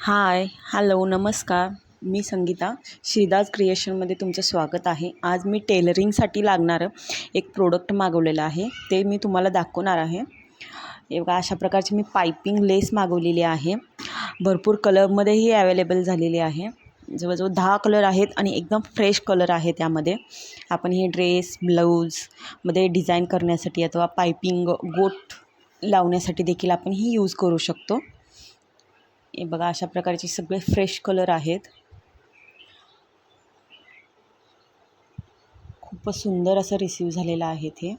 हाय, hello, नमस्कार. मी संगीता. श्रीदास क्रिएशनमध्ये तुमचं स्वागत आहे. आज मी टेलरिंगसाठी लागणारं एक प्रोडक्ट मागवलेलं आहे. ते मी तुम्हाला दाखवणार आहे. हे बघा, अशा प्रकारची मी पायपिंग लेस मागवलेली आहे. भरपूर कलरमध्येही अवेलेबल झालेली आहे. जवळजवळ 10 कलर आहेत आणि एकदम फ्रेश कलर आहे त्यामध्ये. आपण हे ड्रेस, ब्लाऊजमध्ये डिझाईन करण्यासाठी अथवा पायपिंग गोट लावण्यासाठी देखील आपण ही यूज करू शकतो. हे बघा, अशा प्रकारचे सगळे फ्रेश कलर आहेत. खूपच सुंदर असं रिसीव झालेलं आहे ते.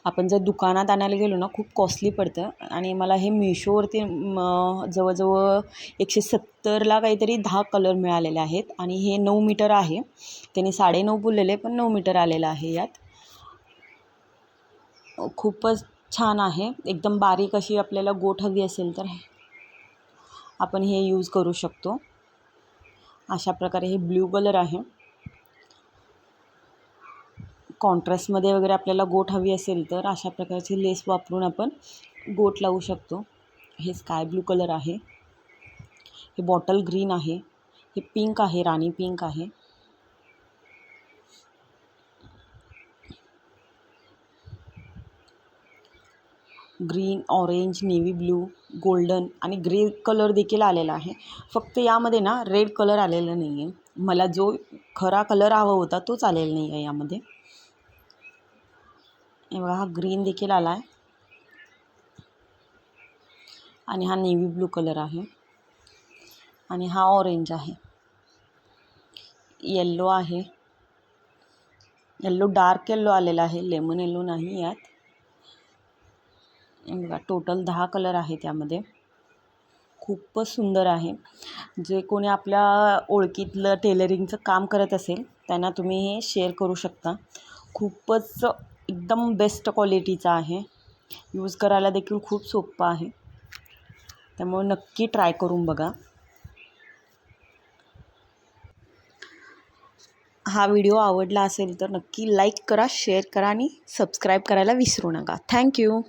आपण जर दुकानात आणायला गेलो ना, खूप कॉस्टली पडतं आणि मला हे मिशोवरती जवळजवळ 170ला काहीतरी 10 कलर मिळालेले आहेत आणि हे 9 मीटर आहे. त्यांनी 9.5 बोललेले, पण 9 मीटर आलेलं आहे यात. खूपच छान आहे. एकदम बारीक अशी आपल्याला गोट हवी असेल तर आपण हे यूज करू शकतो. अशा प्रकारे हे ब्ल्यू कलर आहे. कॉन्ट्रास्टमध्ये वगैरे आपल्याला गोट हवी असेल तर अशा प्रकारची लेस वापरून आपण गोट लावू शकतो. हे स्काय ब्लू कलर आहे. हे बॉटल ग्रीन आहे. हे पिंक आहे, राणी पिंक आहे. Green, orange, navy blue, golden आणि ग्रे कलर देखील आलेला आहे. फक्त यामध्ये ना रेड कलर आलेला नाही आहे. मला जो खरा कलर हवा होता तोच आलेला नाही आहे यामध्ये. हे बघा, हा ग्रीन देखील आला आहे आणि हा नेव्ही ब्लू कलर आहे आणि हा ऑरेंज आहे. येल्लो आहे. येल्लो डार्क येल्लो आलेला आहे, लेमन येल्लो नाही यात. बघा, टोटल 10 कलर आहे त्यामध्ये. खूपच सुंदर आहे. जे कोणी आपल्या ओळखीतलं टेलरिंगचं काम करत असेल त्यांना तुम्ही हे शेअर करू शकता. खूपच एकदम बेस्ट क्वालिटीचा आहे. यूज करायला देखील खूप सोपं आहे. त्यामुळे नक्की ट्राय करून बघा. हा व्हिडिओ आवडला असेल तर नक्की लाईक करा, शेअर करा आणि सबस्क्राईब करायला विसरू नका. थँक्यू.